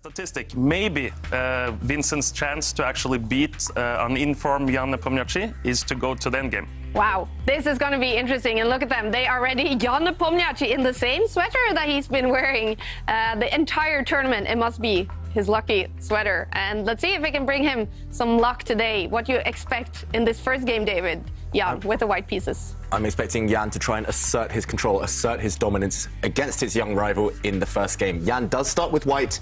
statistic. Maybe Vincent's chance to actually beat an informed Jan Nepomniachtchi is to go to the endgame. Wow, this is going to be interesting. And look at them. They are ready. Jan Nepomniachtchi in the same sweater that he's been wearing the entire tournament. It must be his lucky sweater. And let's see if it can bring him some luck today. What do you expect in this first game, David? Jan, with the white pieces. I'm expecting Jan to try and assert his control, assert his dominance against his young rival in the first game. Jan does start with white.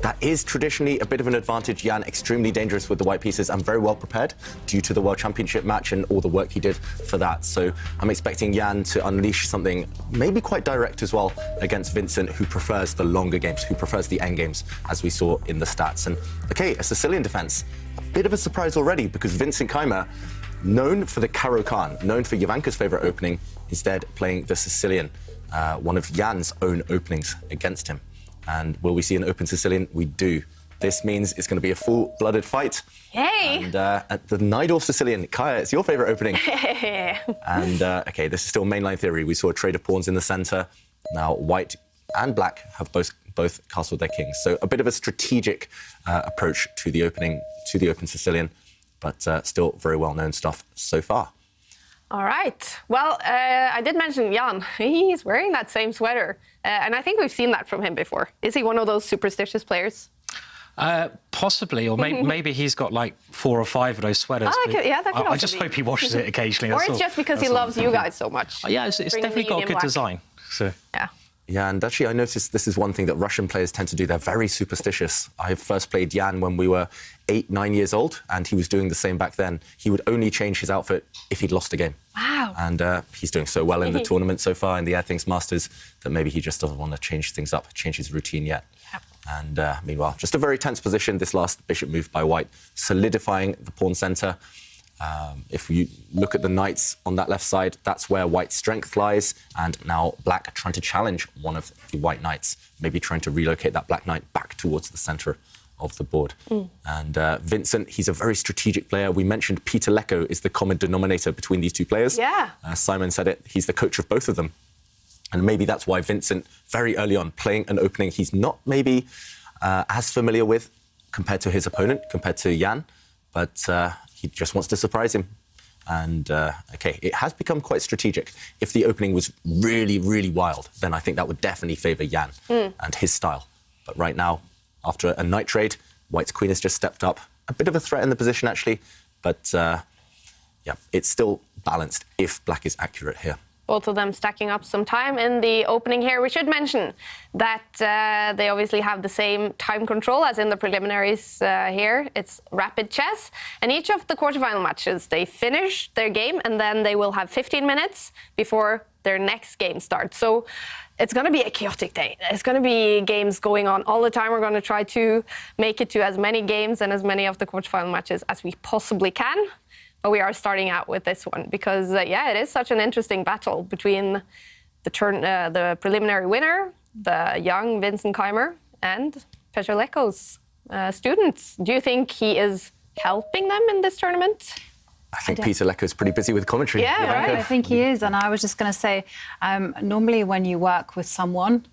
That is traditionally a bit of an advantage. Jan, extremely dangerous with the white pieces and very well prepared due to the World Championship match and all the work he did for that. So I'm expecting Jan to unleash something maybe quite direct as well against Vincent, who prefers the longer games, who prefers the end games, as we saw in the stats. And, OK, a Sicilian defence. A bit of a surprise already because Vincent Keymer, known for the Caro Khan, known for Jovanka's favourite opening, instead playing the Sicilian, one of Jan's own openings against him. And will we see an open Sicilian? We do. This means it's going to be a full-blooded fight. Yay! And at the Najdorf Sicilian, Kaya, it's your favourite opening. And, OK, this is still mainline theory. We saw a trade of pawns in the centre. Now, white and black have both castled their kings. So a bit of a strategic approach to the opening, to the open Sicilian, but still very well-known stuff so far. All right. Well, I did mention Jan. He's wearing that same sweater. And I think we've seen that from him before. Is he one of those superstitious players? Possibly, or maybe he's got like 4 or 5 of those sweaters. I just hope he washes it occasionally. Or it's just because he loves you guys so much. Yeah, it's definitely got a good design. So. Yeah. Yeah, and actually I noticed this is one thing that Russian players tend to do. They're very superstitious. I first played Jan when we were 8, 9 years old, and he was doing the same back then. He would only change his outfit if he'd lost a game. Wow. And he's doing so well in the tournament so far, in the Airthings Masters, that maybe he just doesn't want to change things up, change his routine yet. Yep. And meanwhile, just a very tense position, this last bishop move by white, solidifying the pawn centre. If you look at the knights on that left side, that's where white's strength lies, and now black trying to challenge one of the white knights, maybe trying to relocate that black knight back towards the centre of the board. And Vincent, he's a very strategic player. We mentioned Peter Lecko is the common denominator between these two players. Yeah. Simon said it, he's the coach of both of them. And maybe that's why Vincent, very early on, playing an opening he's not maybe as familiar with compared to his opponent, compared to Jan, but he just wants to surprise him. And, OK, it has become quite strategic. If the opening was really, really wild, then I think that would definitely favour Jan and his style. But right now, after a knight trade, white's queen has just stepped up. A bit of a threat in the position, actually. But, yeah, it's still balanced if black is accurate here. Both of them stacking up some time in the opening here. We should mention that they obviously have the same time control as in the preliminaries here. It's rapid chess. And each of the quarterfinal matches, they finish their game and then they will have 15 minutes before their next game starts. So it's going to be a chaotic day. There's going to be games going on all the time. We're going to try to make it to as many games and as many of the quarterfinal matches as we possibly can. But we are starting out with this one because, yeah, it is such an interesting battle between the preliminary winner, the young Vincent Keymer, and Petr Lecko's students. Do you think he is helping them in this tournament? I think Peter Lecko's pretty busy with commentary. Yeah, right. I think he is. And I was just going to say, normally when you work with someone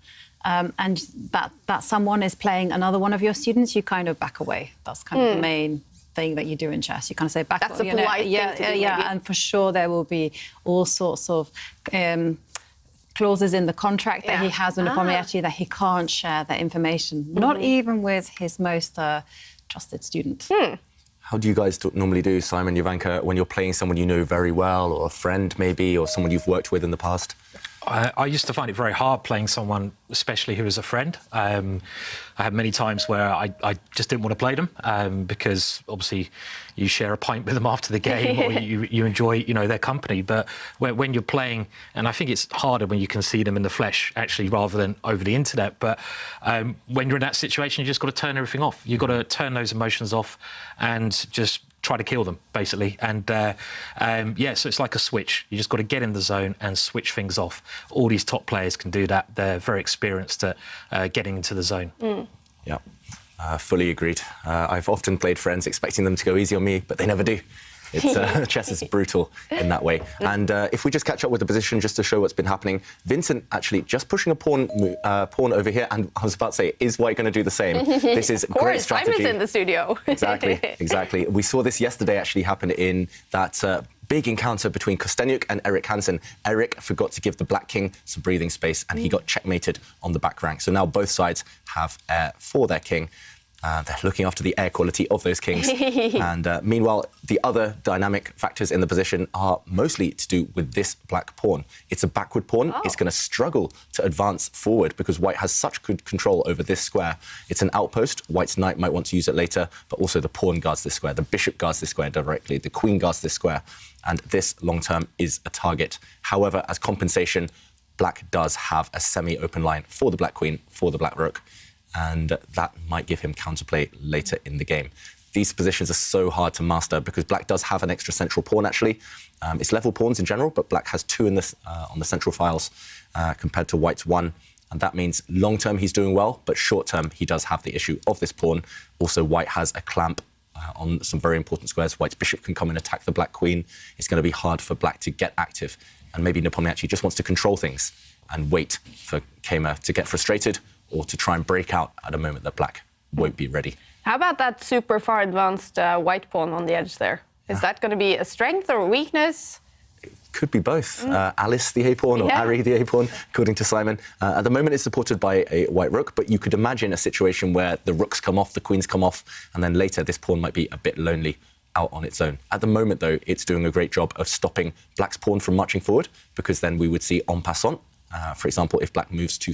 and that someone is playing another one of your students, you kind of back away. That's kind of the main thing that you do in chess. You kind of say back. That's a polite thing to do, maybe. And for sure there will be all sorts of clauses in the contract that he has with Nepomniachtchi that he can't share that information, not even with his most trusted student. How do you guys normally do, Simon, Jovanka, when you're playing someone you know very well, or a friend maybe, or someone you've worked with in the past? I used to find it very hard playing someone, especially who was a friend. I had many times where I just didn't want to play them because obviously you share a pint with them after the game or you enjoy, their company. But when you're playing, and I think it's harder when you can see them in the flesh, actually, rather than over the internet. But when you're in that situation, you just got to turn everything off. You've got to turn those emotions off and just try to kill them, basically. And, yeah, so it's like a switch. You just got to get in the zone and switch things off. All these top players can do that. They're very experienced at getting into the zone. Yeah, fully agreed. I've often played friends expecting them to go easy on me, but they never do. Chess is brutal in that way. And if we just catch up with the position, just to show what's been happening, Vincent actually just pushing a pawn over here, and I was about to say, is White going to do the same? This is great strategy. Simon's in the studio. Exactly. We saw this yesterday actually happen in that big encounter between Kostenjuk and Erik Hansen. Erik forgot to give the black king some breathing space, and he got checkmated on the back rank. So now both sides have air for their king. They're looking after the air quality of those kings. And meanwhile, the other dynamic factors in the position are mostly to do with this black pawn. It's a backward pawn. It's going to struggle to advance forward because White has such good control over this square. It's an outpost. White's knight might want to use it later, but also the pawn guards this square. The bishop guards this square directly. The queen guards this square. And this, long-term, is a target. However, as compensation, Black does have a semi-open line for the black queen, for the black rook. And that might give him counterplay later in the game. These positions are so hard to master because Black does have an extra central pawn, actually. It's level pawns in general, but Black has 2 in this, on the central files compared to White's 1. And that means long-term he's doing well, but short-term he does have the issue of this pawn. Also, White has a clamp on some very important squares. White's bishop can come and attack the black queen. It's going to be hard for Black to get active. And maybe Nepomniachtchi just wants to control things and wait for Keymer to get frustrated or to try and break out at a moment that Black won't be ready. How about that super far advanced white pawn on the edge there? Is that going to be a strength or a weakness? It could be both. Alice the A-pawn or Ari the A-pawn, according to Simon. At the moment, it's supported by a white rook, but you could imagine a situation where the rooks come off, the queens come off, and then later this pawn might be a bit lonely out on its own. At the moment, though, it's doing a great job of stopping Black's pawn from marching forward, because then we would see en passant. For example, if Black moves two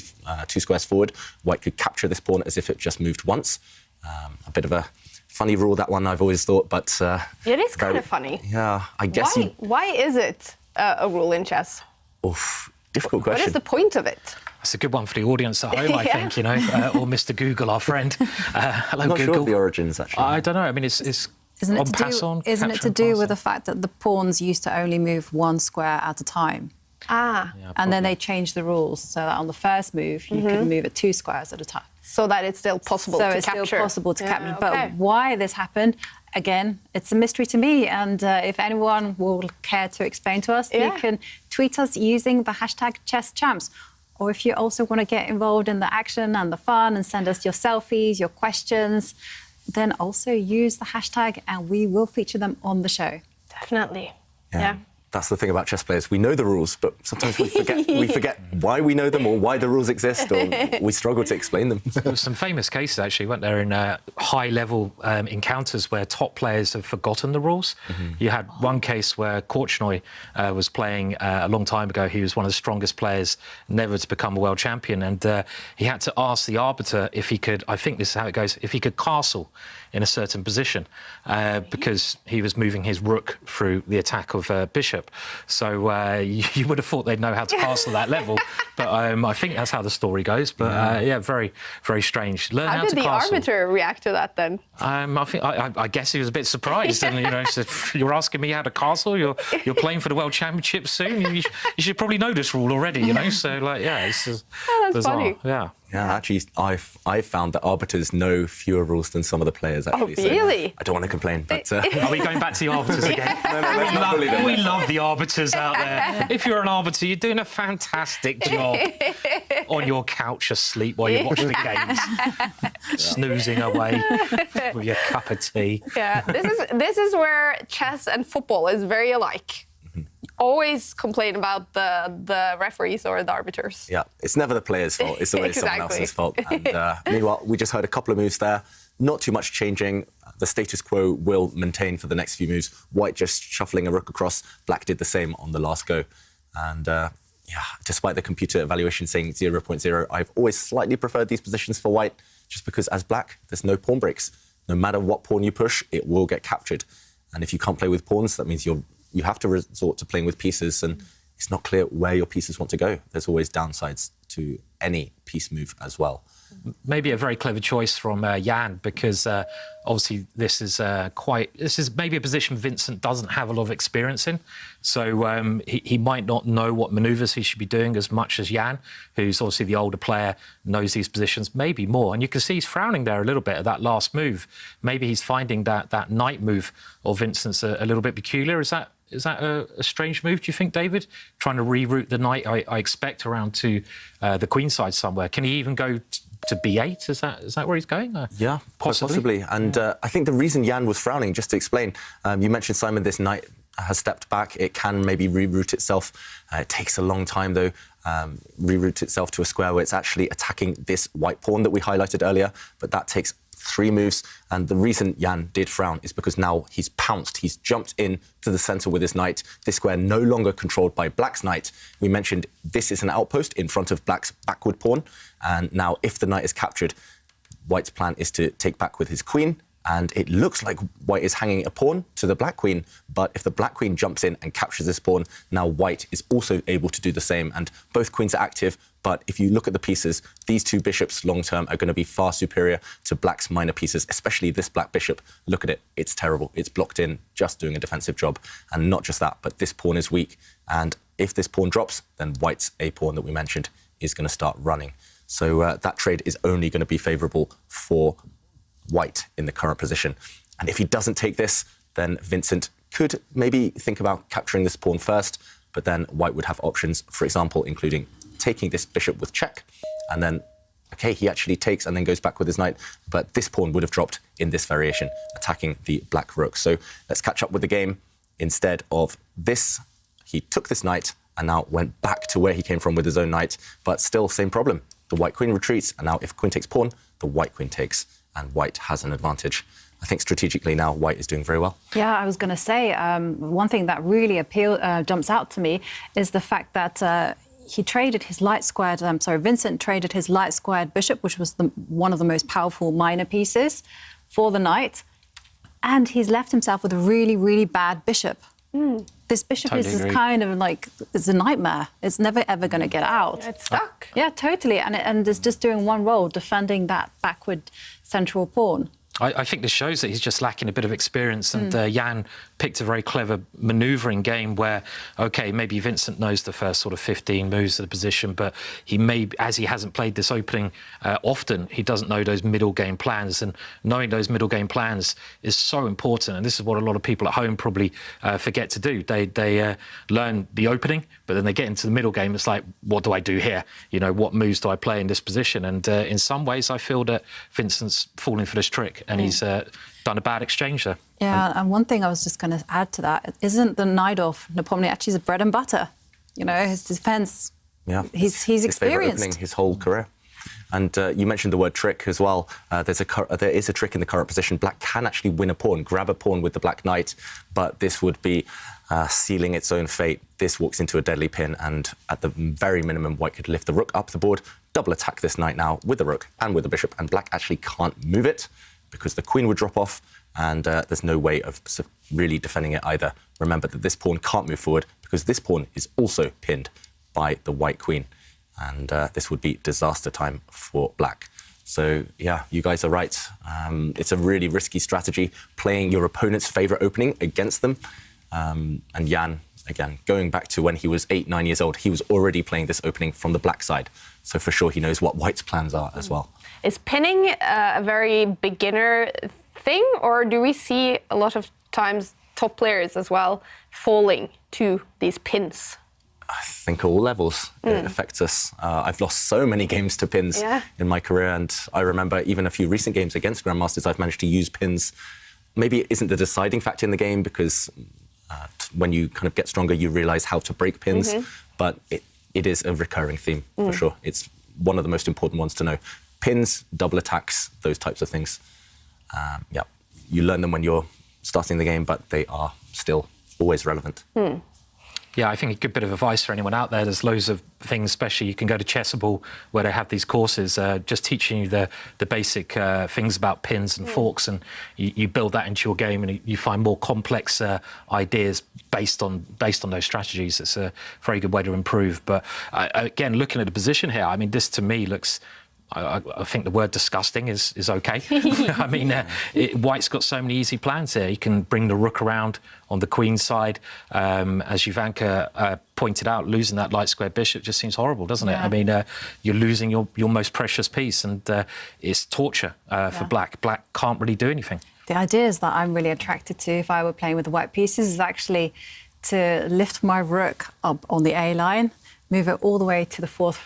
squares forward, White could capture this pawn as if it just moved once. A bit of a funny rule, that one, I've always thought, but... it is kind of funny. Yeah, I guess... Why is it a rule in chess? Oof, difficult question. What is the point of it? That's a good one for the audience at home, I think, you know, or Mr. Google, our friend. Hello, I'm not Google. sure of the origins, actually. I don't know. I mean, it's Isn't it to do with the fact that the pawns used to only move 1 square at a time? And then they changed the rules so that on the first move you could move it 2 squares at a time. So that it's still possible to capture. So it's still possible to capture. But why this happened, again, it's a mystery to me. And if anyone will care to explain to us, you can tweet us using the hashtag #ChessChamps. Or if you also want to get involved in the action and the fun and send us your selfies, your questions, then also use the hashtag and we will feature them on the show. Definitely. Yeah. That's the thing about chess players. We know the rules, but sometimes we forget why we know them or why the rules exist, or we struggle to explain them. There were some famous cases, actually, weren't there, in high-level encounters where top players have forgotten the rules. You had one case where Korchnoi was playing a long time ago. He was one of the strongest players never to become a world champion, and he had to ask the arbiter if he could, I think this is how it goes, if he could castle in a certain position because he was moving his rook through the attack of bishop. So you would have thought they'd know how to castle that level, but I think that's how the story goes. But yeah, very, very strange. Learn how to castle. How did the arbiter react to that then? I guess he was a bit surprised, and said, "You're asking me how to castle? You're playing for the World Championship soon. You should probably know this rule already, So it's that's bizarre. Funny. Yeah, actually, I've found that arbiters know fewer rules than some of the players, actually. Oh, really? So I don't want to complain, but... Are we going back to the arbiters again? No, we love the arbiters out there. If you're an arbiter, you're doing a fantastic job on your couch asleep while you watch the games, snoozing away with your cup of tea. Yeah, this is where chess and football is very alike. Always complain about the referees or the arbiters. Yeah, it's never the player's fault. It's always someone else's fault. And meanwhile, we just heard a couple of moves there. Not too much changing. The status quo will maintain for the next few moves. White just shuffling a rook across. Black did the same on the last go. And despite the computer evaluation saying 0.0, I've always slightly preferred these positions for White, just because as Black, there's no pawn breaks. No matter what pawn you push, it will get captured. And if you can't play with pawns, that means you have to resort to playing with pieces, and it's not clear where your pieces want to go. There's always downsides to any piece move as well. maybe a very clever choice from Jan, because obviously this is maybe a position Vincent doesn't have a lot of experience in. So he might not know what manoeuvres he should be doing as much as Jan, who's obviously the older player, knows these positions maybe more. And you can see he's frowning there a little bit at that last move. Maybe he's finding that knight move of Vincent's a little bit peculiar. Is that a strange move, do you think, David? Trying to reroute the knight, I expect, around to the queen side somewhere. Can he even go to b8? Is that where he's going? Yeah, possibly. And I think the reason Jan was frowning, just to explain, you mentioned, Simon, this knight has stepped back. It can maybe reroute itself. It takes a long time, though, reroute itself to a square where it's actually attacking this white pawn that we highlighted earlier, but that takes 3 moves. And the reason Jan did frown is because now he's pounced. He's jumped in to the centre with his knight. This square no longer controlled by Black's knight. We mentioned this is an outpost in front of Black's backward pawn. And now if the knight is captured, White's plan is to take back with his queen. And it looks like White is hanging a pawn to the Black queen. But if the Black queen jumps in and captures this pawn, now White is also able to do the same. And both queens are active. But if you look at the pieces, these 2 bishops long-term are going to be far superior to Black's minor pieces, especially this Black bishop. Look at it. It's terrible. It's blocked in, just doing a defensive job. And not just that, but this pawn is weak. And if this pawn drops, then White's a pawn that we mentioned is going to start running. So that trade is only going to be favourable for White in the current position. And if he doesn't take this, then Vincent could maybe think about capturing this pawn first, but then White would have options, for example, including taking this bishop with check, and then, OK, he actually takes and then goes back with his knight, but this pawn would have dropped in this variation, attacking the Black rook. So let's catch up with the game. Instead of this, he took this knight and now went back to where he came from with his own knight, but still same problem. The White queen retreats, and now if queen takes pawn, the White queen takes, and White has an advantage. I think strategically now White is doing very well. Yeah, I was going to say, one thing that really jumps out to me is the fact that he traded his Vincent traded his light squared bishop, which was one of the most powerful minor pieces, for the knight, and he's left himself with a really, really bad bishop. This bishop is kind of like, it's a nightmare. It's never, ever going to get out. Yeah, it's stuck. Yeah, totally. And it's just doing one role, defending that backward central pawn. I think this shows that he's just lacking a bit of experience, and Jan picked a very clever manoeuvring game where, OK, maybe Vincent knows the first sort of 15 moves of the position, but he may, as he hasn't played this opening often, he doesn't know those middle game plans, and knowing those middle game plans is so important, and this is what a lot of people at home probably forget to do. They learn the opening, but then they get into the middle game, it's like, what do I do here? You know, what moves do I play in this position? And in some ways, I feel that Vincent's falling for this trick, and he's done a bad exchange there. Yeah, and one thing I was just going to add to that, isn't the knight of Nepomniachtchi's bread and butter? You know, his defence, he's experienced. His favourite opening his whole career. And you mentioned the word trick as well. There is a trick in the current position. Black can actually win a pawn, grab a pawn with the Black knight, but this would be sealing its own fate. This walks into a deadly pin, and at the very minimum, White could lift the rook up the board, double attack this knight now with the rook and with the bishop, and Black actually can't move it because the queen would drop off, and there's no way of really defending it either. Remember that this pawn can't move forward because this pawn is also pinned by the White queen, and this would be disaster time for Black. So, yeah, you guys are right. It's a really risky strategy, playing your opponent's favourite opening against them. And Jan, again, going back to when he was 8-9 years old, he was already playing this opening from the Black side. So for sure he knows what White's plans are as well. Is pinning a very beginner thing, or do we see a lot of times top players as well falling to these pins? I think all levels it affects us. I've lost so many games to pins in my career, and I remember even a few recent games against Grandmasters I've managed to use pins. Maybe it isn't the deciding factor in the game because when you kind of get stronger you realise how to break pins, but it is a recurring theme for sure. It's one of the most important ones to know. Pins, double attacks, those types of things. Yeah, you learn them when you're starting the game, but they are still always relevant. Yeah, I think a good bit of advice for anyone out there. There's loads of things, especially you can go to Chessable where they have these courses just teaching you the basic things about pins and forks, and you build that into your game and you find more complex ideas based on those strategies. It's a very good way to improve. But again, looking at the position here, I mean, this to me looks I think the word disgusting is okay. I mean, White's got so many easy plans here. He can bring the rook around on the queen side. As Ivanka pointed out, losing that light square bishop just seems horrible, doesn't it? I mean, you're losing your most precious piece, and it's torture for Black. Black can't really do anything. The ideas that I'm really attracted to, if I were playing with the white pieces, is actually to lift my rook up on the A line, move it all the way to the fourth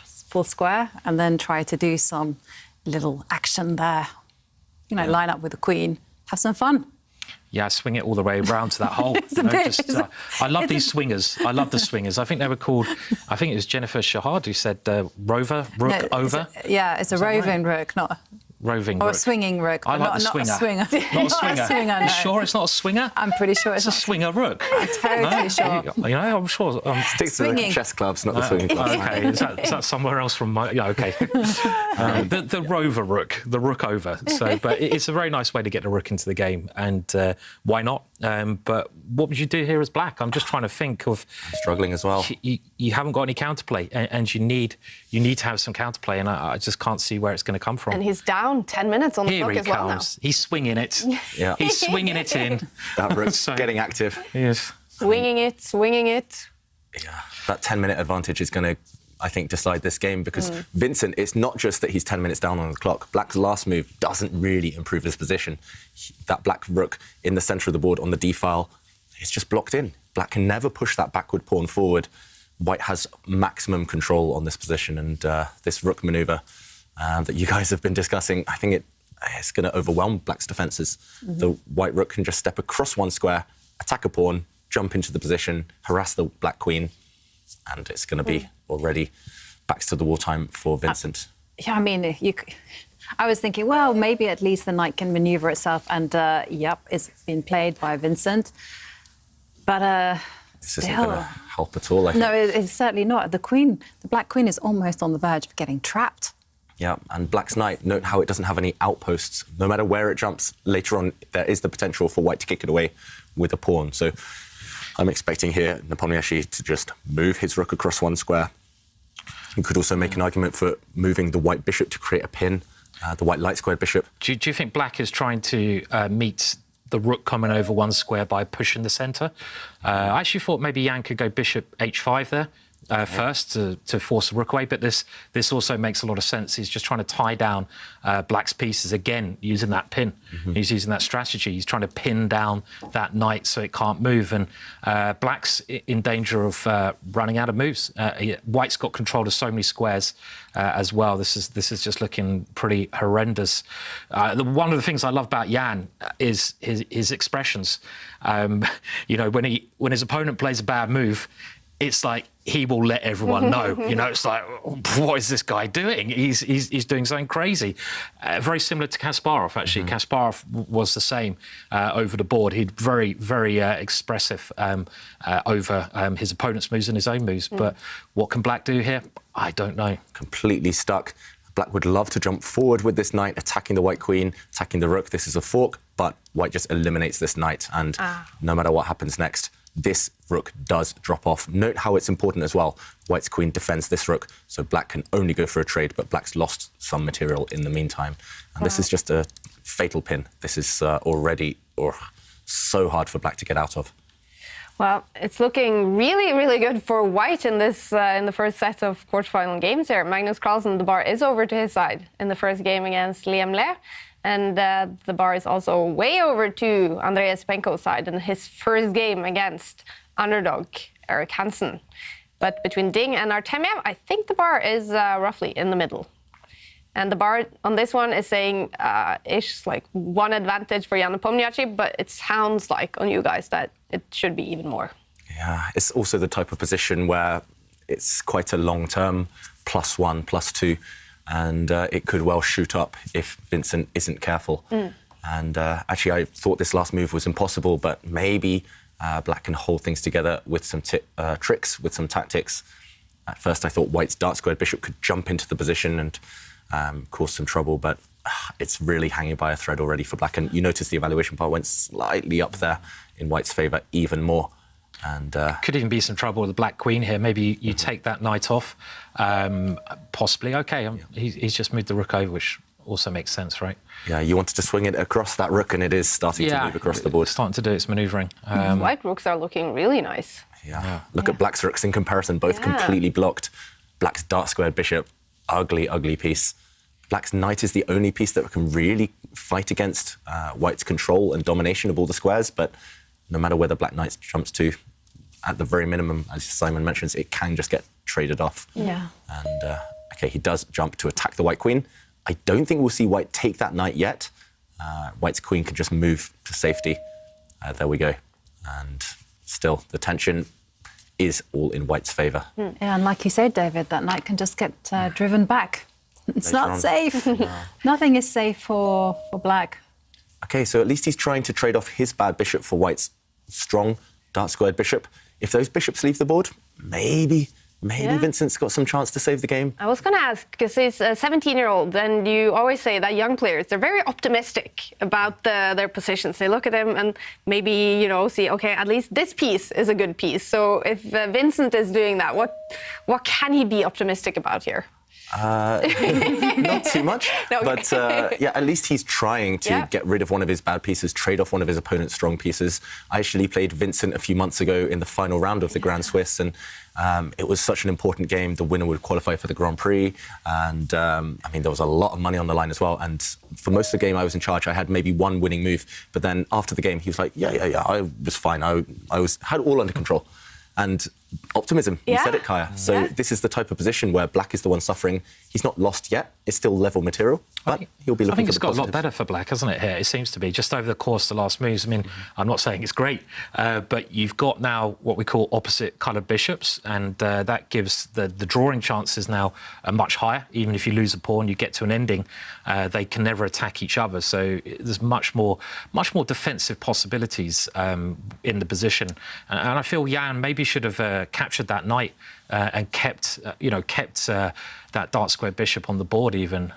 square, and then try to do some little action there. You know, line up with the queen, have some fun. Yeah, swing it all the way around to that hole. I love these swingers. I love the swingers. I think they were called, I think it was Jennifer Shahad who said rover, rook, over. It's a roving rook, not roving or rook. a swinging rook. I like the not swinger. A swinger. Not a swinger. No. You sure it's not a swinger? I'm pretty sure it's a swinger rook. I'm totally sure. You know, I'm sure. Stick to the chess clubs, not the swinging clubs. Okay, is that somewhere else from my... Yeah, OK. The rover rook, the rook over. So, but it's a very nice way to get the rook into the game, and why not? But what would you do here as Black? I'm just trying to think of... I'm struggling as well. You haven't got any counterplay, and you need to have some counterplay, and I just can't see where it's going to come from. And he's down 10 minutes on the clock as well now. He's swinging it. Yeah. He's swinging it in. That rook's getting active. Yes. Swinging it. Yeah. That 10-minute advantage is going to, I think, decide this game, because Vincent, it's not just that he's 10 minutes down on the clock. Black's last move doesn't really improve his position. That Black rook in the centre of the board on the d-file, it's just blocked in. Black can never push that backward pawn forward. White has maximum control on this position, and this rook manoeuvre that you guys have been discussing, I think it's going to overwhelm Black's defences. The white rook can just step across one square, attack a pawn, jump into the position, harass the Black queen, and it's going to be already backs to the wall time for Vincent. Yeah, I mean, I was thinking, well, maybe at least the knight can manoeuvre itself, and yep, it's been played by Vincent. But this isn't going to help at all, I think. No, it's certainly not. The Black queen is almost on the verge of getting trapped. Yeah, and Black's knight, note how it doesn't have any outposts. No matter where it jumps, later on, there is the potential for White to kick it away with a pawn. So I'm expecting here Nepomniachtchi to just move his rook across one square. You could also make an argument for moving the white bishop to create a pin, the white light squared bishop. Do you think Black is trying to meet the rook coming over one square by pushing the centre? I actually thought maybe Jan could go bishop h5 there. First to force the rook away, but this also makes a lot of sense. He's just trying to tie down Black's pieces again using that pin. He's using that strategy. He's trying to pin down that knight so it can't move, and Black's in danger of running out of moves. White's got control of so many squares as well. This is just looking pretty horrendous. One of the things I love about Jan is his expressions. You know, when his opponent plays a bad move, it's like he will let everyone know. You know, it's like, what is this guy doing? He's doing something crazy. Very similar to Kasparov, actually. Kasparov was the same over the board. He'd very, very expressive over his opponent's moves and his own moves. But what can Black do here? I don't know. Completely stuck. Black would love to jump forward with this knight, attacking the white queen, attacking the rook. This is a fork, but White just eliminates this knight, and no matter what happens next, this rook does drop off. Note how it's important as well. White's queen defends this rook, so Black can only go for a trade, but Black's lost some material in the meantime. And this is just a fatal pin. This is already so hard for Black to get out of. Well, it's looking really, really good for White in this in the first set of quarterfinal games here. Magnus Carlsen, the bar is over to his side in the first game against Liam Le. And the bar is also way over to Andreas Penko's side in his first game against underdog Eric Hansen. But between Ding and Artemiev, I think the bar is roughly in the middle. And the bar on this one is saying ish like one advantage for Jan Nepomniachtchi, but it sounds like on you guys that it should be even more. Yeah, it's also the type of position where it's quite a long-term +1, +2. And it could well shoot up if Vincent isn't careful. And actually, I thought this last move was impossible, but maybe Black can hold things together with some tricks, with some tactics. At first, I thought White's dark-squared bishop could jump into the position and cause some trouble, but it's really hanging by a thread already for Black. And you notice the evaluation bar went slightly up there in White's favour even more. And could even be some trouble with the black queen here. Maybe you take that knight off, possibly. Okay, he's just moved the rook over, which also makes sense, right? yeah, you wanted to swing it across that rook, and it is starting to move across the board. It's starting to do its manoeuvring. White rooks are looking really nice. Yeah. Look at black's rooks in comparison, both completely blocked. Black's dark squared bishop, ugly, ugly piece. Black's knight is the only piece that can really fight against white's control and domination of all the squares, but no matter where the black knight jumps to, at the very minimum, as Simon mentions, it can just get traded off. Yeah. And, OK, he does jump to attack the white queen. I don't think we'll see white take that knight yet. White's queen can just move to safety. There we go. And still, the tension is all in white's favour. Yeah, and like you said, David, that knight can just get driven back. It's Later not on. safe. Nothing is safe for black. OK, so at least he's trying to trade off his bad bishop for white's strong, dark-squared bishop. If those bishops leave the board, maybe Vincent's got some chance to save the game. I was going to ask, because he's a 17-year-old, and you always say that young players, they're very optimistic about their positions. They look at them and maybe, you know, see, OK, at least this piece is a good piece. So if Vincent is doing that, what can he be optimistic about here? Not too much, No, but yeah, at least he's trying to get rid of one of his bad pieces, trade off one of his opponent's strong pieces. I actually played Vincent a few months ago in the final round of the Grand Swiss, and it was such an important game. The winner would qualify for the Grand Prix, and I mean, there was a lot of money on the line as well. And for most of the game, I was in charge. I had maybe one winning move, but then after the game, he was like, yeah, I was fine. I had it all under control. And optimism, you said it, Kaya. So this is the type of position where black is the one suffering. He's not lost yet. It's still level material, but he'll be looking I think for it's the got a lot positives. better for black, hasn't it, here? It seems to be, just over the course of the last moves. I mean, I'm not saying it's great, but you've got now what we call opposite coloured bishops, and that gives the drawing chances now are much higher. Even if you lose a pawn, you get to an ending, they can never attack each other. So there's much more defensive possibilities in the position. And I feel Jan maybe should have captured that knight and kept that dark square bishop on the board even.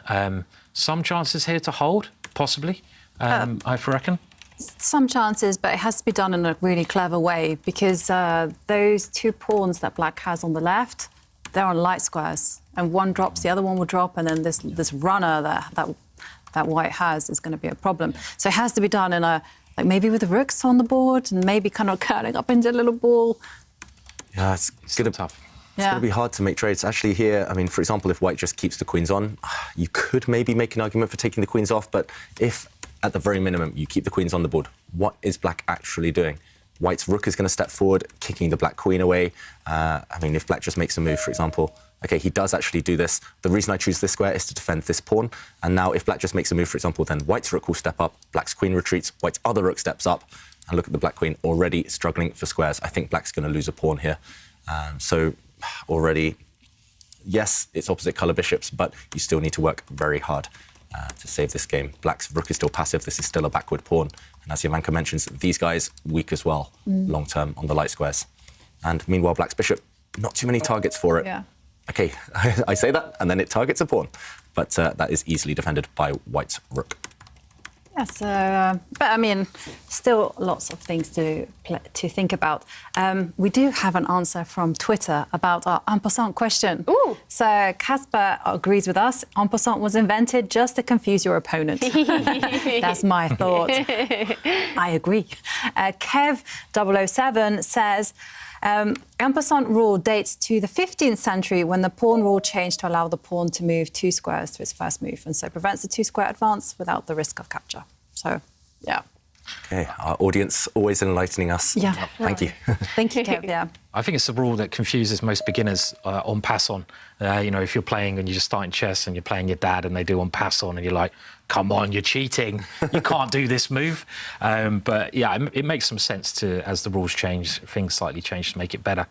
Some chances here to hold, possibly, I reckon. Some chances, but it has to be done in a really clever way, because those two pawns that black has on the left, they're on light squares, and one drops, the other one will drop, and then this runner that white has is going to be a problem. So it has to be done in a, like, maybe with the rooks on the board, and maybe kind of curling up into a little ball. Yeah, it's going to tough. It's going to be hard to make trades. Actually here, I mean, for example, if white just keeps the queens on, you could maybe make an argument for taking the queens off, but if, at the very minimum, you keep the queens on the board, what is black actually doing? White's rook is going to step forward, kicking the black queen away. I mean, if black just makes a move, for example, OK, he does actually do this. The reason I choose this square is to defend this pawn. And now if black just makes a move, for example, then white's rook will step up, black's queen retreats, white's other rook steps up, and look at the black queen already struggling for squares. I think black's going to lose a pawn here. So already, yes, it's opposite colour bishops, but you still need to work very hard to save this game. Black's rook is still passive. This is still a backward pawn. And as Jovanka mentions, these guys weak as well, long term on the light squares. And meanwhile, black's bishop, not too many targets for it. Yeah. OK, I say that, and then it targets a pawn. But that is easily defended by white's rook. Yeah, so, but I mean, still lots of things to think about. We do have an answer from Twitter about our en passant question. Ooh. So Casper agrees with us. En passant was invented just to confuse your opponent. That's my thought. I agree. Kev007 says, en passant rule dates to the 15th century when the pawn rule changed to allow the pawn to move 2 squares to its first move, and so prevents the 2-square advance without the risk of capture. So, yeah. OK, our audience always enlightening us. Yeah. Thank you. Thank you, Kev. Yeah. I think it's a rule that confuses most beginners en passant. You know, if you're playing and you're just starting chess and you're playing your dad and they do en passant and you're like, come on, you're cheating. You can't do this move. But yeah, it makes some sense to, as the rules change, things slightly change to make it better.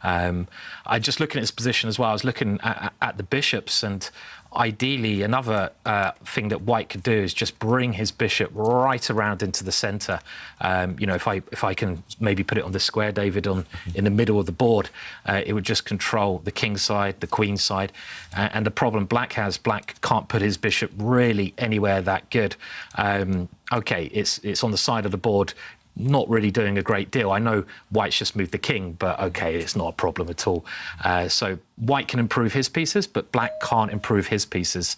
I just looking at this position as well, I was looking at the bishops, and ideally another thing that white could do is just bring his bishop right around into the centre. You know, if I can maybe put it on the square, David, in the middle of the board, it would just control the king side, the queen side. And the problem black has, black can't put his bishop really anywhere that good. OK, it's on the side of the board. not really doing a great deal. I know white's just moved the king, but OK, it's not a problem at all. So white can improve his pieces, but black can't improve his pieces,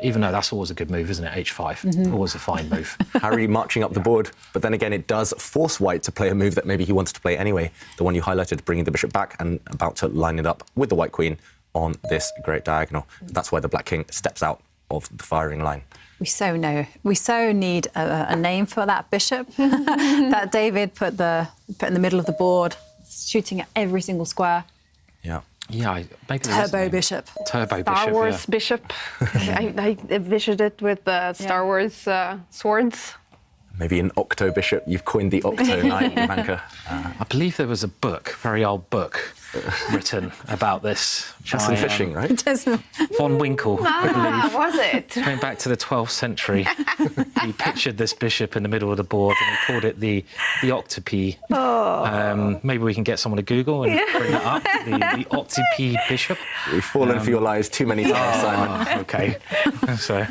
even though that's always a good move, isn't it? H5, always a fine move. Harry marching up the board, but then again, it does force white to play a move that maybe he wanted to play anyway, the one you highlighted, bringing the bishop back and about to line it up with the white queen on this great diagonal. That's why the black king steps out of the firing line. We so need a name for that bishop that David put in the middle of the board, shooting at every single square. Yeah. Yeah, maybe Turbo bishop. Turbo Star bishop, Wars yeah. bishop. I envisioned it with the Star Wars swords. Maybe an octo bishop. You've coined the octo knight, Ivanka. I believe there was a book, very old book, written about this. Chess and fishing, right? Von Winkle, I believe. Was it? Going back to the 12th century, he pictured this bishop in the middle of the board and he called it the octopi. Maybe we can get someone to Google and bring that up. The octopi bishop. We've fallen for your lies too many times, Simon. OK. So,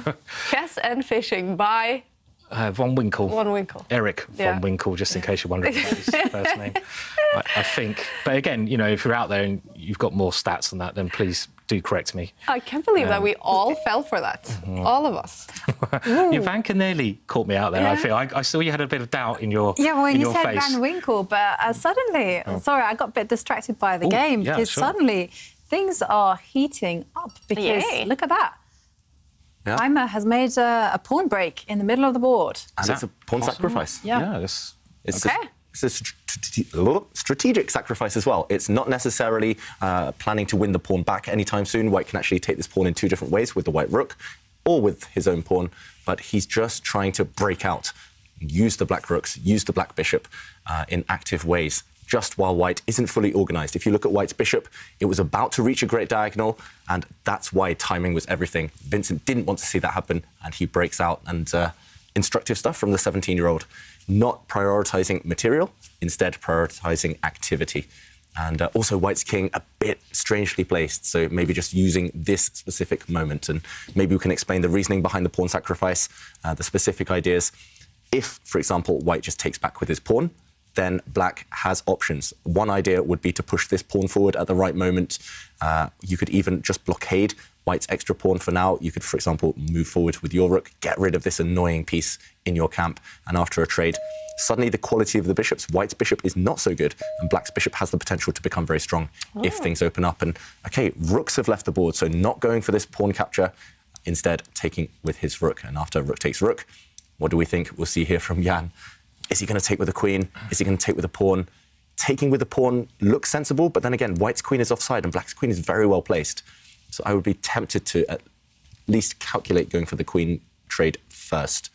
Chess and fishing by Von Winkle. Von Winkle. Eric Von Winkle, just in case you're wondering about his first name. I think. But again, you know, if you're out there and you've got more stats than that, then please do correct me. I can't believe that we all fell for that. All of us. Ivanka nearly caught me out there, I feel. I saw you had a bit of doubt in your Yeah, well, you said face. Van Winkle, but suddenly, sorry, I got a bit distracted by the game yeah, because sure. suddenly things are heating up because Yay. look at that. Yeah. Keymer has made a pawn break in the middle of the board. And it's a pawn sacrifice. Yeah. It's It's Okay. it's a strategic sacrifice as well. It's not necessarily planning to win the pawn back anytime soon. White can actually take this pawn in two different ways, with the white rook or with his own pawn, but he's just trying to break out, use the black rooks, use the black bishop in active ways, just while white isn't fully organised. If you look at white's bishop, it was about to reach a great diagonal, and that's why timing was everything. Vincent didn't want to see that happen, and he breaks out. And instructive stuff from the 17-year-old. Not prioritising material, instead prioritising activity. And also white's king a bit strangely placed, so maybe just using this specific moment. And maybe we can explain the reasoning behind the pawn sacrifice, the specific ideas. If, for example, white just takes back with his pawn, then black has options. One idea would be to push this pawn forward at the right moment. You could even just blockade white's extra pawn for now. You could, for example, move forward with your rook, get rid of this annoying piece in your camp, and after a trade, suddenly the quality of the bishops, white's bishop is not so good, and black's bishop has the potential to become very strong if things open up. And, OK, rooks have left the board, so not going for this pawn capture, instead taking with his rook. And after rook takes rook, what do we think we'll see here from Jan? Is he going to take with a queen? Is he going to take with a pawn? Taking with a pawn looks sensible, but then again, white's queen is offside and black's queen is very well placed. So I would be tempted to at least calculate going for the queen trade first.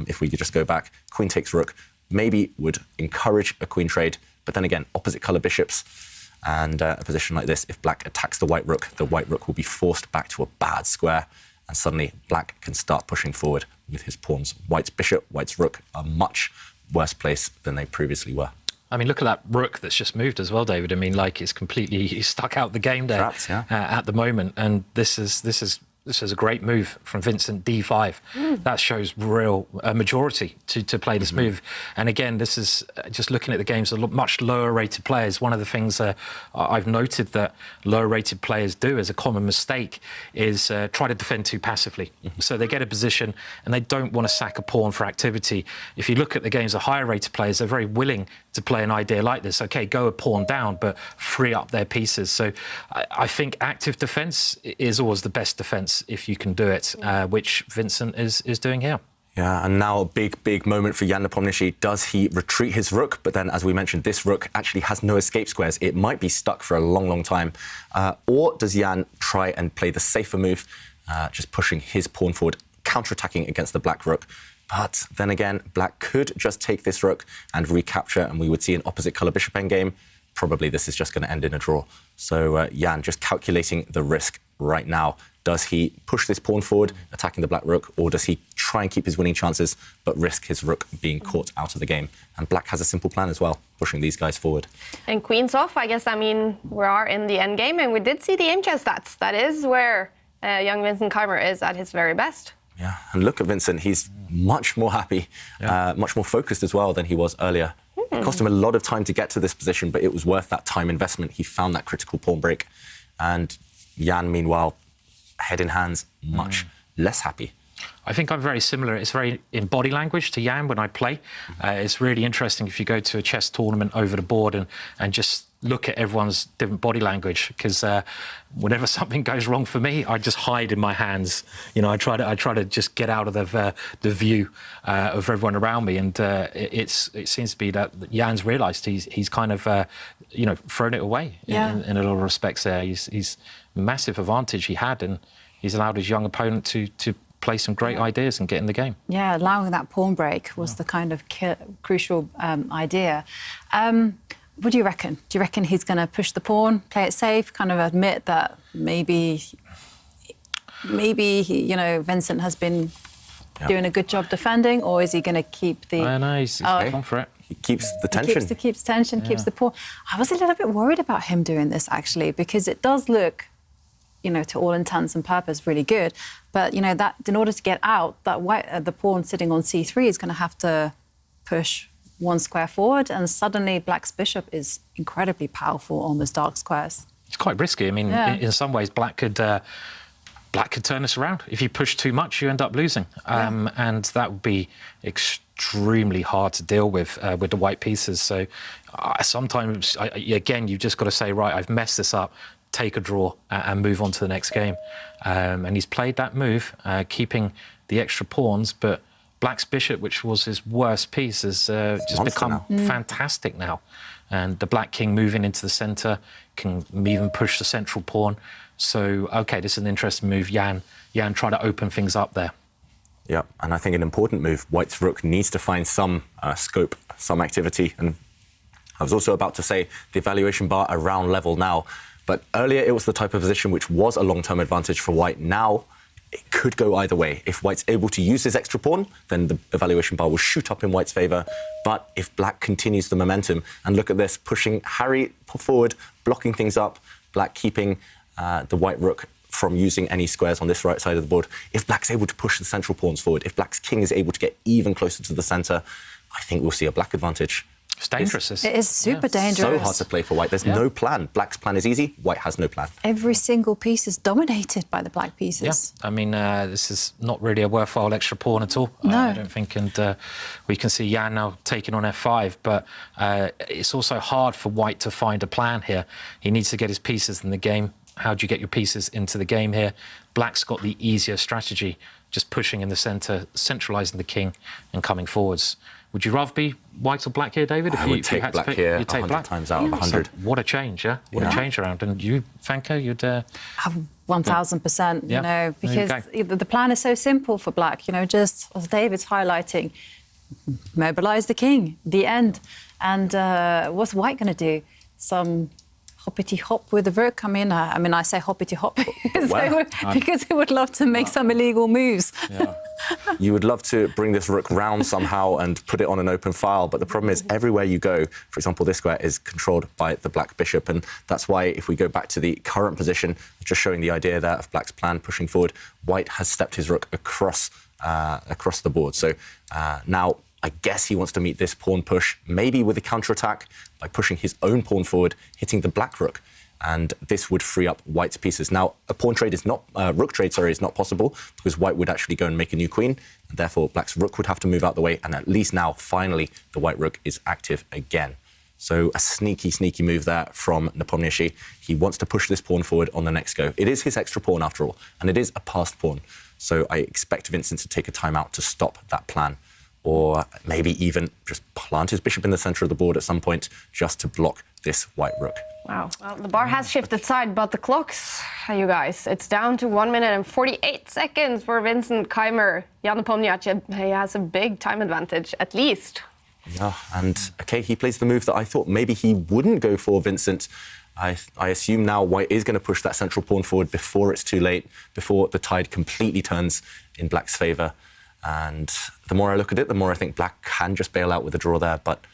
If we could just go back, queen takes rook, maybe would encourage a queen trade, but then again, opposite colour bishops. And a position like this, if black attacks the white rook will be forced back to a bad square, and suddenly black can start pushing forward with his pawns. White's bishop, white's rook are much worse place than they previously were. I mean, look at that rook that's just moved as well, David. I mean, like, it's completely stuck out the game there. Trapped, yeah. At the moment. And this is a great move from Vincent, d5. That shows real majority to play this move. And again, this is just looking at the games, much lower rated players. One of the things I've noted that lower rated players do as a common mistake is try to defend too passively. So they get a position and they don't want to sack a pawn for activity. If you look at the games of higher rated players, they're very willing to play an idea like this. OK, go a pawn down, but free up their pieces. So I think active defence is always the best defence if you can do it, which Vincent is doing here. Yeah, and now a big moment for Jan Nepomniachtchi. Does he retreat his rook? But then, as we mentioned, this rook actually has no escape squares. It might be stuck for a long time. Or does Jan try and play the safer move, just pushing his pawn forward, counterattacking against the black rook? But then again, black could just take this rook and recapture, and we would see an opposite colour bishop endgame. Probably this is just going to end in a draw. So Jan just calculating the risk right now. Does he push this pawn forward, attacking the black rook, or does he try and keep his winning chances but risk his rook being caught out of the game? And black has a simple plan as well, pushing these guys forward. And queen's off, I guess, I mean, we are in the end game, and we did see the aim chess stats. That is where young Vincent Keymer is at his very best. Yeah, and look at Vincent. He's much more happy, much more focused as well than he was earlier. It cost him a lot of time to get to this position, but it was worth that time investment. He found that critical pawn break. And Jan, meanwhile, head in hands, much less happy. I think I'm very similar. It's very in body language to Jan when I play. It's really interesting if you go to a chess tournament over the board and just look at everyone's different body language, because whenever something goes wrong for me, I just hide in my hands. You know, I try to just get out of the view of everyone around me, and it seems to be that Jan's realised he's kind of you know, thrown it away in a lot of respects. There, he's massive advantage he had, and he's allowed his young opponent to play some great ideas and get in the game. Yeah, allowing that pawn break was the kind of crucial idea. What do you reckon? Do you reckon he's going to push the pawn, play it safe, kind of admit that maybe he, you know, Vincent has been doing a good job defending, or is he going to keep the? I know he's gone for it. He keeps the tension. He keeps tension, keeps the pawn. I was a little bit worried about him doing this actually, because it does look, you know, to all intents and purposes, really good. But you know that in order to get out, that the pawn sitting on c3 is going to have to push one square forward, and suddenly Black's bishop is incredibly powerful on those dark squares. It's quite risky. I mean, in some ways, Black could turn this around. If you push too much, you end up losing, and that would be extremely hard to deal with the white pieces. So sometimes, again, you've just got to say, right, I've messed this up. Take a draw and move on to the next game. And he's played that move, keeping the extra pawns, but Black's bishop, which was his worst piece, has just become fantastic now. And the Black king moving into the centre can even push the central pawn. So, OK, this is an interesting move. Jan try to open things up there. Yeah, and I think an important move. White's rook needs to find some scope, some activity. And I was also about to say the evaluation bar around level now. But earlier, it was the type of position which was a long-term advantage for White. Now, it could go either way. If White's able to use his extra pawn, then the evaluation bar will shoot up in White's favour. But if Black continues the momentum, and look at this, pushing Harry forward, blocking things up, Black keeping the White rook from using any squares on this right side of the board. If Black's able to push the central pawns forward, if Black's king is able to get even closer to the centre, I think we'll see a Black advantage. It's dangerous. It is super dangerous. So hard to play for White. There's no plan. Black's plan is easy. White has no plan. Every single piece is dominated by the Black pieces. Yeah, I mean, this is not really a worthwhile extra pawn at all. No. I don't think. And we can see Jan now taking on f5, but it's also hard for White to find a plan here. He needs to get his pieces in the game. How do you get your pieces into the game here? Black's got the easier strategy, just pushing in the centre, centralising the king and coming forwards. Would you rather be White or Black here, David? I would take Black here 100 times out of 100. So what a change, yeah? What a change around. And you, Fanka, you'd... 1,000%, you know, because the plan is so simple for Black, you know, just as David's highlighting, mobilise the king, the end. And what's White going to do? Some hoppity-hop with the rook. I mean, I say hoppity-hop because he would love to make some illegal moves. Yeah. You would love to bring this rook round somehow and put it on an open file, but the problem is everywhere you go, for example, this square is controlled by the Black bishop, and that's why if we go back to the current position, just showing the idea there of Black's plan pushing forward, White has stepped his rook across the board. So now I guess he wants to meet this pawn push, maybe with a counterattack by pushing his own pawn forward, hitting the Black rook. And this would free up White's pieces. Now, a pawn trade is not, rook trade, sorry, is not possible because White would actually go and make a new queen. And therefore, Black's rook would have to move out the way. And at least now, finally, the White rook is active again. So a sneaky, sneaky move there from Nepomniachtchi. He wants to push this pawn forward on the next go. It is his extra pawn, after all, and it is a passed pawn. So I expect Vincent to take a timeout to stop that plan, or maybe even just plant his bishop in the centre of the board at some point just to block this White rook. Wow. Well, the bar has shifted side, but the clocks, you guys, it's down to 1 minute and 48 seconds for Vincent Keymer. Jan Nepomniachtchi, he has a big time advantage, at least. Yeah, and OK, he plays the move that I thought maybe he wouldn't go for, Vincent. I assume now White is going to push that central pawn forward before it's too late, before the tide completely turns in Black's favour. And the more I look at it, the more I think Black can just bail out with a draw there, but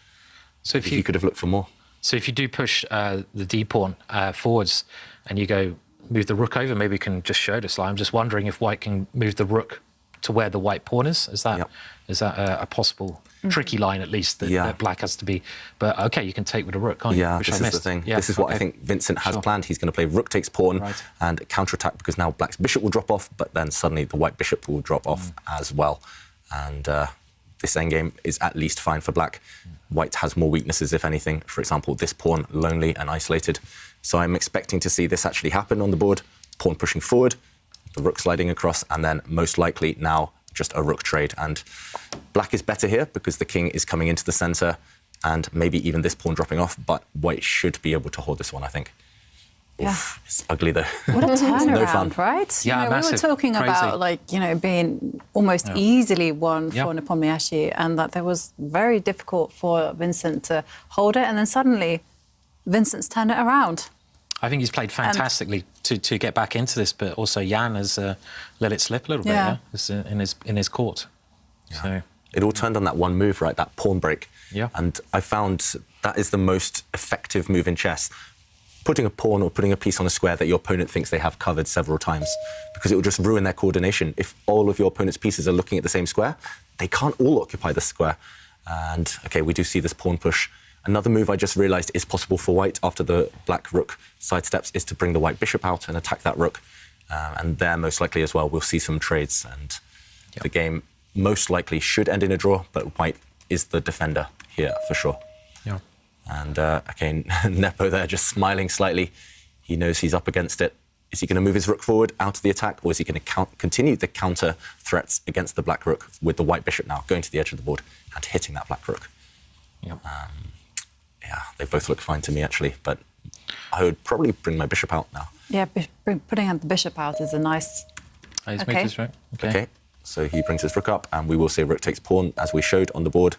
so if he could have looked for more. So if you do push the d-pawn forwards and you go move the rook over, maybe we can just show this. I'm just wondering if White can move the rook to where the white pawn is. Is that Yep. is that a possible tricky line at least that black has to be? But okay, you can take with a rook, can't you? Yeah, Which this I is the missed. thing. Yeah, This is what I okay. think Vincent has Sure. planned. He's going to play rook takes pawn Right. and counterattack, because now black's bishop will drop off, but then suddenly the white bishop will drop off as well. And this endgame is at least fine for black. White has more weaknesses, if anything. For example, this pawn, lonely and isolated. So I'm expecting to see this actually happen on the board. Pawn pushing forward, the rook sliding across, and then most likely now just a rook trade. And black is better here because the king is coming into the center, and maybe even this pawn dropping off, but white should be able to hold this one, I think. Yeah. Oof, it's ugly though. What a no fun. turnaround, right? Yeah, You know, we were massive. talking Crazy. about, like, you know, being almost easily won Yeah. for Nepomniachtchi, and that there was very difficult for Vincent to hold it, and then suddenly Vincent's turned it around. I think he's played fantastically to get back into this, but also Jan has let it slip a little bit. Yeah. Yeah, it's, in his court. So It all turned on that one move, right? That pawn break. Yeah. And I found that is the most effective move in chess. Putting a pawn or putting a piece on a square that your opponent thinks they have covered several times, because it will just ruin their coordination. If all of your opponent's pieces are looking at the same square, they can't all occupy the square. And, OK, we do see this pawn push. Another move I just realised is possible for white after the black rook sidesteps is to bring the white bishop out and attack that rook. And there, most likely as well, we'll see some trades. And the game most likely should end in a draw, but white is the defender here for sure. yeah. And, OK, Nepo there just smiling slightly. He knows he's up against it. Is he going to move his rook forward out of the attack, or is he going to continue the counter threats against the black rook with the white bishop now going to the edge of the board and hitting that black rook? Yeah. Yeah, they both look fine to me, actually, but I would probably bring my bishop out now. Yeah, putting the bishop out is a nice... Oh, he's Okay. moved his rook. OK, so he brings his rook up, and we will see rook takes pawn, as we showed on the board.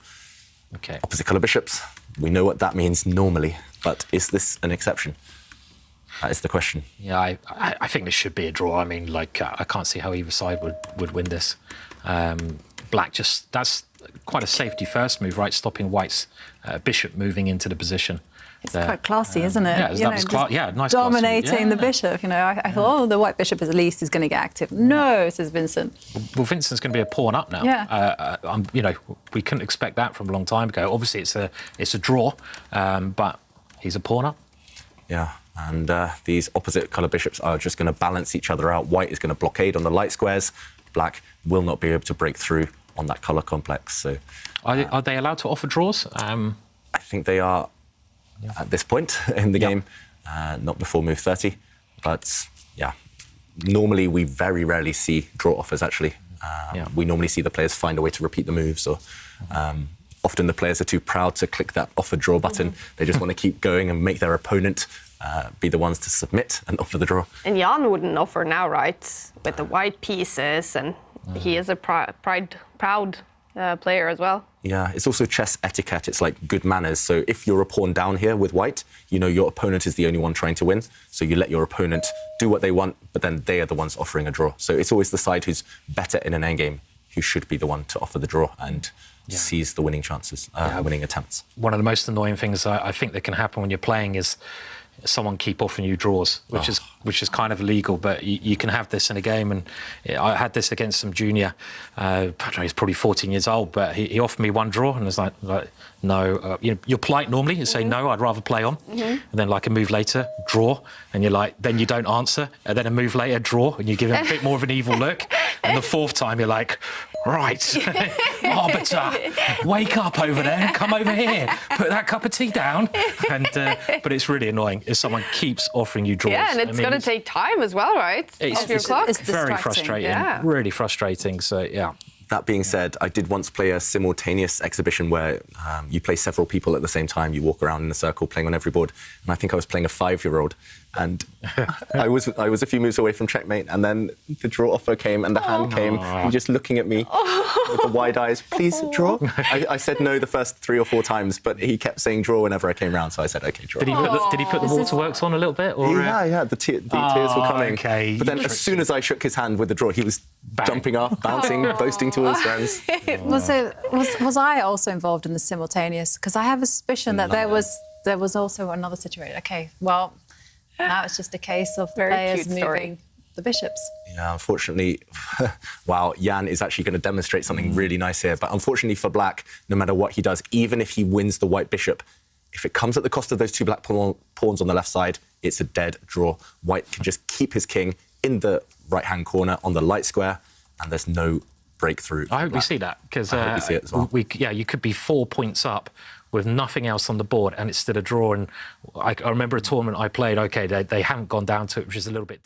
Okay. Opposite colour bishops. We know what that means normally, but is this an exception? That is the question. Yeah, I think this should be a draw. I mean, like, I can't see how either side would win this. Black that's quite a safety first move, right? Stopping white's bishop moving into the position. It's there. quite classy, isn't it? yeah, You that know, was just nice dominating classy. the Yeah. bishop. You know, I thought, oh, the white bishop at least is going to get active. No, says Vincent. Well, Vincent's going to be a pawn up now. Yeah. You know, we couldn't expect that from a long time ago. Obviously, it's a draw, but he's a pawn up. Yeah, and these opposite colour bishops are just going to balance each other out. White is going to blockade on the light squares. Black will not be able to break through on that colour complex. So Are they allowed to offer draws? I think they are at this point in the game, not before move 30. But yeah, normally we very rarely see draw offers, actually. We normally see the players find a way to repeat the moves, or often the players are too proud to click that offer draw button. They just want to keep going and make their opponent be the ones to submit and offer the draw. And Jan wouldn't offer now, right? With the white pieces, and he is a proud player as well. Yeah, it's also chess etiquette. It's like good manners. So if you're a pawn down here with white, you know your opponent is the only one trying to win. So you let your opponent do what they want, but then they are the ones offering a draw. So it's always the side who's better in an endgame who should be the one to offer the draw and seize the winning chances, winning attempts. One of the most annoying things I think that can happen when you're playing is someone keep offering you draws, which is kind of illegal, but you can have this in a game. And I had this against some junior. I don't know, he's probably 14 years old, but he offered me one draw, and I was like no. You're polite normally. You say no, I'd rather play on. And then like a move later, draw, and you're like, then you don't answer, and then a move later, draw, and you give him a bit more of an evil look. And the fourth time, you're like, right, arbiter, wake up over there and come over here, put that cup of tea down. And but it's really annoying if someone keeps offering you draws. Yeah, and it's going to take time as well, right? Off your clock. It's very distracting. frustrating, Yeah. really frustrating. So yeah. That being said, I did once play a simultaneous exhibition where you play several people at the same time. You walk around in a circle playing on every board. And I think I was playing a 5-year-old. And I was a few moves away from checkmate. And then the draw offer came and the hand came. And just looking at me with the wide eyes, please draw. I said no the first 3 or 4 times, but he kept saying draw whenever I came round. So I said, OK, draw. Did he put the waterworks on a little bit? Or, Yeah, the tears were coming. okay. But then as soon as I shook his hand with the draw, he was jumping up, bouncing, boasting to his friends. Was I also involved in the simultaneous? Because I have a suspicion that there was also another situation. Okay, well, now it's just a case of Very players cute story. moving the bishops. Yeah, unfortunately, wow, Jan is actually going to demonstrate something really nice here. But unfortunately for black, no matter what he does, even if he wins the white bishop, if it comes at the cost of those two black pawns on the left side, it's a dead draw. White can just keep his king in the right-hand corner on the light square, and there's no breakthrough. I hope we see that, because I hope we see it as well. You could be 4 points up with nothing else on the board, and it's still a draw. And I remember a tournament I played. Okay, they haven't gone down to it, which is a little bit.